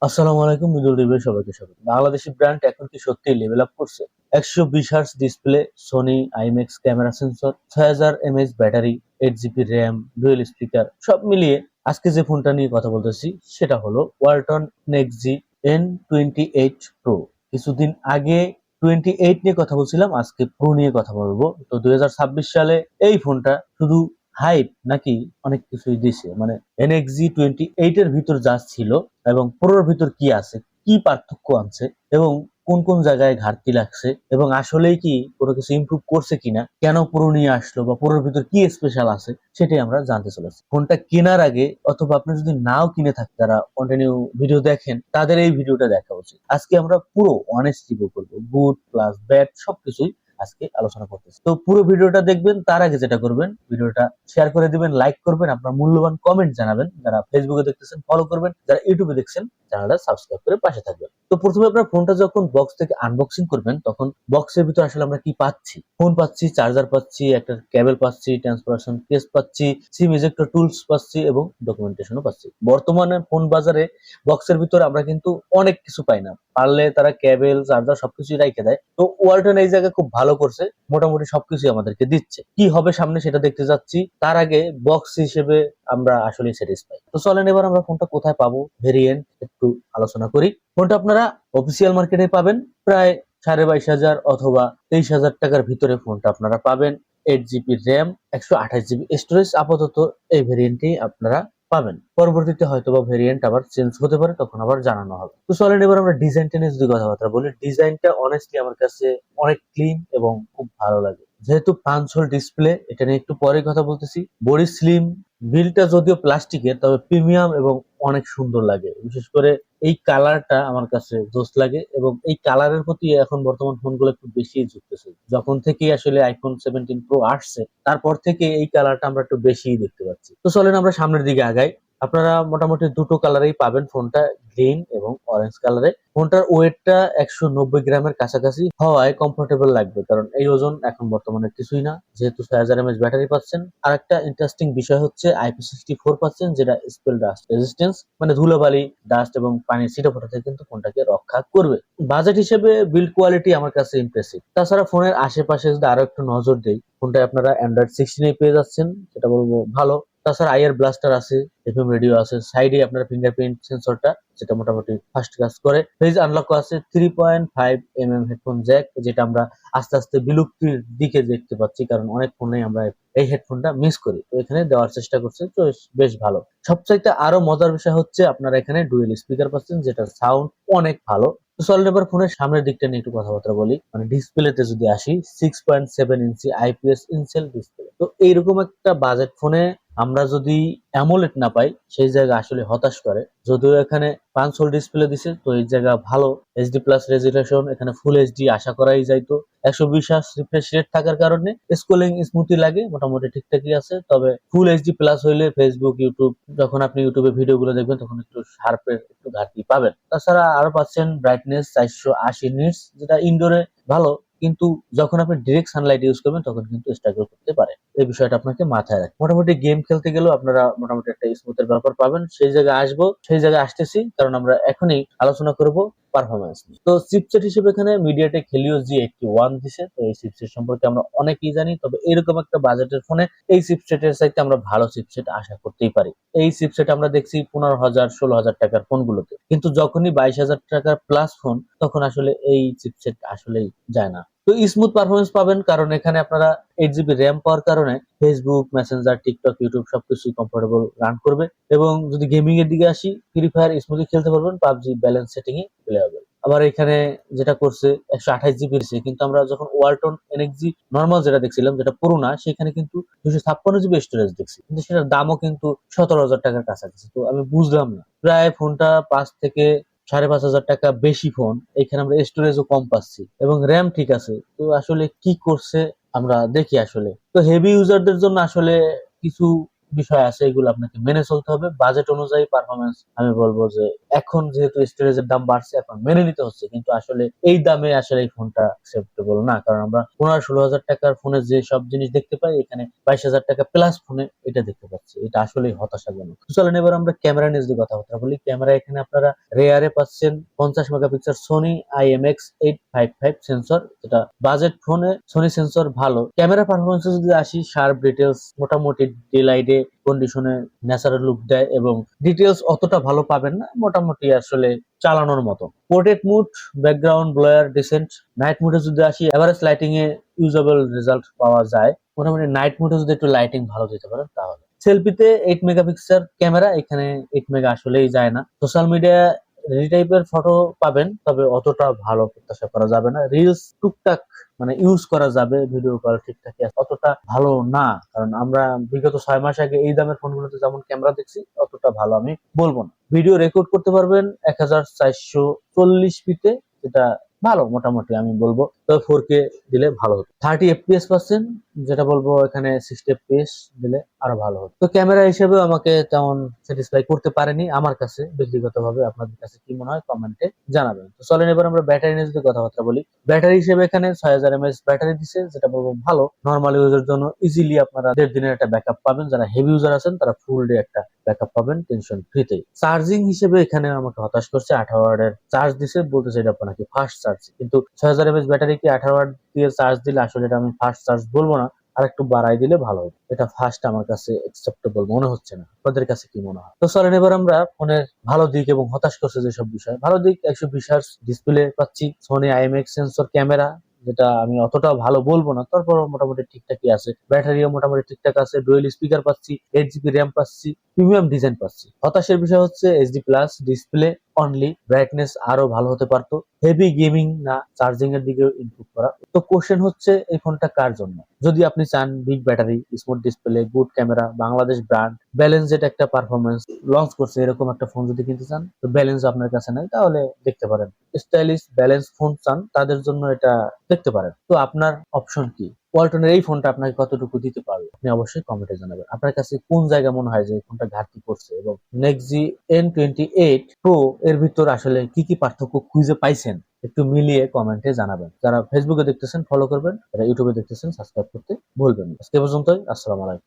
আসসালামু আলাইকুম, middle review সবাইকে স্বাগত। বাংলাদেশি ব্র্যান্ড এখন কি সত্যি লেভেল আপ করছে? 120 hertz display, Sony IMAX camera sensor, 6000 mAh battery, 8 GB RAM, dual speaker, সব মিলিয়ে আজকে যে ফোনটা নিয়ে কথা বলতেছি সেটা হলো ওয়ালটন নেক্সজি N28 প্রো। কিছুদিন আগে 28 নিয়ে কথা বলছিলাম, আজকে প্রো নিয়ে কথা বলবো। তো 2026 সালে এই ফোনটা শুধু হাইপ নাকি অনেক কিছুই দিছে, মানে NXG 28 এর ভিতর যা ছিল এবং প্রোর ভিতর কি আছে, কি পার্থক্য আনছে এবং কোন কোন জায়গায় ঘাটতি লাগছে এবং আসলেই কি কোনো কিছু ইমপ্রুভ করছে কিনা, কেন প্রো নিয়ে আসলো বা প্রোর ভিতর কি স্পেশাল আছে সেটাই আমরা জানতে চলেছি। ফোনটা কেনার আগে অথবা আপনি যদি নাও কিনে থাকেন, যারা কন্টিনিউ ভিডিও দেখেন তাদের এই ভিডিওটা দেখা উচিত। আজকে আমরা পুরো অনেস্ট রিভিউ করবো, গুড প্লাস ব্যাড সবকিছুই আজকে আলোচনা করতেছি। তো পুরো ভিডিওটা দেখবেন, তার আগে যেটা করবেন ভিডিওটা শেয়ার করে দিবেন, লাইক করবেন, আপনার মূল্যবান কমেন্ট জানাবেন। যারা ফেসবুকে দেখতেছেন ফলো করবেন, যারা ইউটিউবে দেখছেন চ্যানেলটা সাবস্ক্রাইব করে পাশে থাকবেন। তো প্রথমে আপনার ফোনটা যখন বক্স থেকে আনবক্সিং করবেন তখন বক্সের ভিতর আসলে আমরা কি পাচ্ছি? ফোন পাচ্ছি, চার্জার পাচ্ছি, একটা কেবল পাচ্ছি, ট্রান্সফারেশন কেস পাচ্ছি, সিম ইজেক্টর টুলস পাচ্ছি এবং ডকুমেন্টেশনও পাচ্ছি। বর্তমানে ফোন বাজারে বক্সের ভিতর আমরা কিন্তু অনেক কিছু পাই না, পারলে তারা কেবল চার্জার সবকিছুই রাইখে দেয়। তো ওয়ালটন এই জায়গায় খুব ভালো করছে, মোটামুটি সবকিছু আমাদেরকে দিচ্ছে। কি হবে সামনে সেটা দেখতে যাচ্ছি, তার আগে বক্স হিসেবে আমরা আসলে স্যাটিসফাই। তো চলেন এবার আমরা ফোনটা কোথায় পাবো, ভেরিয়েন্ট একটু আলোচনা করি। ফোনটা আপনারা অফিসিয়াল মার্কেটে পাবেন প্রায় 22,500 অথবা 23,000 টাকার ভিতরে ফোনটা আপনারা পাবেন। 8 জিবি র্যাম, 128 জিবি স্টোরেজ, আপাতত এই ভেরিয়েন্টই আপনারা পাবেন। পরবর্তীতে হয়তো বা ভেরিয়েন্ট আবার চেঞ্জ হতে পারে, তখন আবার জানানো হবে। তো চলেন এবার আমরা ডিজাইনটা নিয়ে যদি কথাবার্তা বলি, ডিজাইনটা অনেস্টলি আমার কাছে অনেক ক্লিন এবং খুব ভালো লাগে। যেহেতু পাঁচ হোল ডিসপ্লে, এটা নিয়ে একটু পরে কথা বলতেছি। বডি স্লিম, বিলটা যদিও প্লাস্টিকের তবে প্রিমিয়াম এবং অনেক সুন্দর লাগে। বিশেষ করে এই কালারটা আমার কাছে জোস লাগে এবং এই কালারের প্রতি এখন বর্তমান ফোনগুলো একটু বেশি ঝুঁকতেছে। যখন থেকে আসলে আইফোন 17 প্রো আসছে তারপর থেকে এই কালারটা আমরা একটু বেশি দেখতে পাচ্ছি। তো চলেন আমরা সামনের দিকে আগাই। আপনারা মোটামুটি দুটো কালারেই পাবেন ফোনটা, গ্রিন এবং অরেঞ্জ কালারে। ফোনটার ওয়েটটা 190 গ্রামের কাছাকাছি হওয়ায় কমফোর্টেবল লাগবে, কারণ এই ওজন এখন বর্তমানে কিছুই না। যেহেতু 6000 এমএএইচ ব্যাটারি পাচ্ছেন, আর একটা ইন্টারেস্টিং বিষয় হচ্ছে IP64 পাচ্ছেন, যেটা স্পেল ডাস্ট রেজিস্ট্যান্স, মানে ধুলোবালি, ডাস্ট এবং পানির ছিটেফোঁটা থেকে কিন্তু ফোনটাকে রক্ষা করবে। বাজেট হিসেবে বিল্ড কোয়ালিটি আমার কাছে ইমপ্রেসিভ। তাছাড়া ফোনের আশেপাশে যদি আরো একটু নজর দেই, ফোনটায় আপনারা অ্যান্ড্রয়েড 16 পেয়ে যাচ্ছেন, যেটা বলবো ভালো। তাছাড়া আইআর ব্লাস্টার আছে, এফএম রেডিও আছে, সাইডে আপনার ফিঙ্গারপ্রিন্ট সেন্সরটা যেটা মোটামুটি ফাস্ট কাজ করে। ফেজ আনলক আছে, 3.5 হেডফোন জ্যাক, যেটা আমরা আস্তে আস্তে বিলুপ্তির দিকে দেখতে পাচ্ছি, কারণ অনেক ফোনে আমরা এই হেডফোনটা মিস করি। তো এখানে দেওয়ার চেষ্টা করছে, তো বেশ ভালো। সবচাইতে আরো মজার বিষয় হচ্ছে আপনারা এখানে ডুয়েল স্পিকার পাচ্ছেন, যেটা সাউন্ড অনেক ভালো। তো চলেন এবার ফোনের সামনের দিকটা নিয়ে একটু কথাবার্তা বলি। মানে ডিসপ্লেতে যদি আসি, 6.7 ইঞ্চি আইপিএস ইনসেল ডিসপ্লে। তো এইরকম একটা বাজেট ফোনে আমরা যদি অ্যামোলেড না পাই, সেই জায়গা আসলে হতাশ করে। যদিও এখানে 5 হোল ডিসপ্লে দিছে, তো এই জায়গা ভালো। এইচডি প্লাস রেজুলেশন, এখানে ফুল এইচডি আশা করাই যাইতো। 120 রিফ্রেশ রেট থাকার কারণে স্ক্রলিং স্মুথই লাগে, মোটামুটি ঠিকঠাকই আছে। তবে ফুল এইচডি প্লাস হইলে ফেসবুক, ইউটিউব, যখন আপনি ইউটিউবে ভিডিও গুলো দেখবেন তখন একটু শার্পের একটু ঘাটতি পাবেন। তাছাড়া আরো পাচ্ছেন ব্রাইটনেস 480 নিটস, যেটা ইনডোরে ভালো, কিন্তু যখন আপনি ডিরেক্ট সানলাইট ইউজ করবেন তখন কিন্তু স্ট্রাগল করতে পারে। এই বিষয়টা আপনাকে মাথায় রাখতে। মোটামুটি গেম খেলতে গেলেও আপনারা মোটামুটি একটা স্মুথের ব্যাপার পাবেন। সেই জায়গায় আসবো, সেই জায়গায় আসতেছি, কারণ আমরা এখনই আলোচনা করব পারফরমেন্স নিয়ে। তো চিপসেট হিসেবে এখানে মিডিয়াটেক হেলিও G81 দিছে। তো এই চিপসেট সম্পর্কে আমরা অনেকেই জানি, তবে এরকম একটা বাজেটের ফোনে এই চিপসেটের চাইতে আমরা ভালো চিপসেট আশা করতেই পারি। এই চিপসেট আমরা দেখছি 15,000 16,000 টাকার ফোনগুলোতে, কিন্তু যখনই 22,000 টাকার প্লাস ফোন তখন আসলে এই চিপসেট আসলেই যায় না। তো স্মুথ পারফরমেন্স পাবেন, কারণ এখানে আপনারা 8 জিবি র্যাম পাওয়ার কারণে ফেসবুক, মেসেঞ্জার, টিকটক, ইউটিউব সবকিছু কমফোর্টেবল রান করবে। এবং যদি গেমিং এর দিকে আসি, ফ্রি ফায়ার স্মুথলি খেলতে পারবেন, পাবজি ব্যালেন্স সেটিং এ প্লেয়াবল। আবার এখানে যেটা করছে 128 জিবি দিচ্ছে, কিন্তু আমরা যখন ওয়ালটন এনএক্সজি নর্মাল যেটা দেখছিলাম, যেটা পুরোনা, সেখানে কিন্তু 256 জিবি স্টোরেজ দেখছি, কিন্তু সেটার দামও কিন্তু 17,000 টাকার কাছাকাছি। তো আমি বুঝলাম না, প্রায় ফোনটা 5 থেকে 5,500 টাকা বেশি ফোন, এখানে আমরা স্টোরেজও কম পাচ্ছি এবং র্যাম ঠিক আছে। তো আসলে কি করছে আমরা দেখি আসলে। তো হেভি ইউজারদের জন্য আসলে কিছু বিষয় আছে, এগুলো আপনাকে মেনে চলতে হবে। বাজেট অনুযায়ী পারফরমেন্স আমি বলবো যে এখন যেহেতু স্টোরেজের দাম বাড়ছে, এখন মেনে নিতে হচ্ছে, কিন্তু আসলে এই দামে আসলে এই ফোনটা অ্যাকসেপ্টেবল না। কারণ আমরা 15-16 হাজার টাকার ফোনে যে সব জিনিস দেখতে পাই, এখানে 22 হাজার টাকা প্লাস ফোনে এটা দেখতে পাচ্ছি। এটা আসলেই হতাশাজনক। তো চলেন এবার আমরা ক্যামেরা নিয়ে যদি কথাবার্তা বলি। ক্যামেরা এখানে আপনারা রেয়ারে পাচ্ছেন 50 মেগাপিক্সেল সোনি IMX855 সেন্সর, যেটা বাজেট ফোনে সোনি সেন্সর ভালো। ক্যামেরা পারফরমেন্স যদি আসি, শার্প ডিটেলস মোটামুটি ডে লাইটে কন্ডিশনে ন্যাচারাল লুক দেয়, এবং ডিটেলস অতটা ভালো পাবেন না, মোটামুটি আসলে চালানোর মতো। Portrait mode, background blur decent. Night মুডে যদি আসি, এভারেজ লাইটিং এ ইউজেবল রেজাল্ট পাওয়া যায়। মোটামুটি নাইট মুডে যদি একটু লাইটিং ভালো দিতে পারেন তাহলে। সেলফিতে 8 মেগাপিক্সেল ক্যামেরা, এখানে 8 মেগা আসলেই যায় না। সোশ্যাল মিডিয়া এই টাইপের ফটো পাবেন, তবে অতটা ভালো প্রত্যাশা করা যাবে না। রিলস টুকটাক মানে ইউজ করা যাবে, ভিডিও কল ঠিকঠাক অতটা ভালো না। কারণ আমরা বিগত 6 মাস আগে এই দামের ফোনগুলোতে যেমন ক্যামেরা দেখছি, অতটা ভালো আমি বলবো না। ভিডিও রেকর্ড করতে পারবেন 1440p-তে, যেটা ভালো মোটামুটি আমি বলবো। তবে 4K দিলে ভালো হতো। 30 FPS পাচ্ছেন, যেটা বলবো এখানে 60 FPS দিলে আরো ভালো হতো। তো ক্যামেরা হিসেবে আমাকে তেমন স্যাটিসফাই করতে পারেনি আমার কাছে ব্যক্তিগতভাবে। আপনাদের কাছে কি মনে হয় কমেন্টে জানাবেন। তো চলেন এবার আমরা ব্যাটারি নিয়ে যদি কথাবার্তা বলি। ব্যাটারি হিসেবে এখানে 6000 mAh ব্যাটারি দিছে, যেটা বলবো ভালো। নর্মাল ইউজের জন্য ইজিলি আপনারা 1.5 দিনের একটা ব্যাকআপ পাবেন। যারা হেভি ইউজার আছেন তারা ফুল ডে একটা ব্যাকআপ পাবেন টেনশন ফ্রিতেই। চার্জিং হিসেবে এখানে আমাকে হতাশ করছে। 18 ওয়াটের চার্জ দিছে, বলতেছে এটা নাকি ফাস্ট চার্জ, কিন্তু 6000 mAh ব্যাটারি কি 18 ওয়াট দিয়ে চার্জ দিলে আসলে এটা আমি ফাস্ট চার্জ বলবো না। আর একটু বাড়াই দিলে ভালো হতো। এটা ফার্স্ট আমার কাছে অ্যাকসেপ্টেবল মনে হচ্ছে না। আপনাদের কাছে কি মনে হয়? তো চলেন এবার আমরা ফোনের ভালো দিক এবং হতাশ করছে যেসব বিষয়। ভালো দিক, 120 Hz ডিসপ্লে পাচ্ছি, সোনি IMX সেন্সর ক্যামেরা, যেটা আমি অতটাও ভালো বলবো না, তারপর মোটামুটি ঠিকঠাকই আছে। ব্যাটারিও মোটামুটি ঠিকঠাক আছে। ডুয়েল স্পিকার পাচ্ছি, 8 GB র্যাম পাচ্ছি, প্রিমিয়াম ডিজাইন পাচ্ছি। হতাশের বিষয় হচ্ছে HD plus display only, brightness আরো ভালো হতে পারতো। হেভি গেমিং না, চার্জিং এর দিকেও ইমপ্রুভ করা। তো কোশ্চেন হচ্ছে এই ফোনটা কার জন্য? যদি আপনি চান big battery, smooth display, good camera, Bangladesh brand, balanced একটা পারফরমেন্স লঞ্চ করছে, এরকম একটা ফোন যদি কিনতে চান, তো ব্যালেন্স আপনার কাছে নাই, তাহলে দেখতে পারেন। স্টাইলিশ ব্যালেন্স ফোন চান, তাদের জন্য এটা দেখতে পারেন। তো আপনার অপশন কি? ওয়ালটনের এই ফোনটা আপনাকে কতটুকু দিতে পারবে, আপনি অবশ্যই কমেন্টে জানাবেন। আপনার কাছে কোন জায়গা মনে হয় যে এই ফোনটা ঘাটতি করছে, এবং নেক্সট N28 Pro এর ভিতর আসলে কি কি পার্থক্য খুঁজে পাইছেন, একটু মিলিয়ে কমেন্টে জানাবেন। যারা ফেসবুকে দেখতেছেন ফলো করবেন, যারা ইউটিউবে দেখতেছেন সাবস্ক্রাইব করতে ভুলবেন না। আজকে পর্যন্তই। আসসালামু আলাইকুম।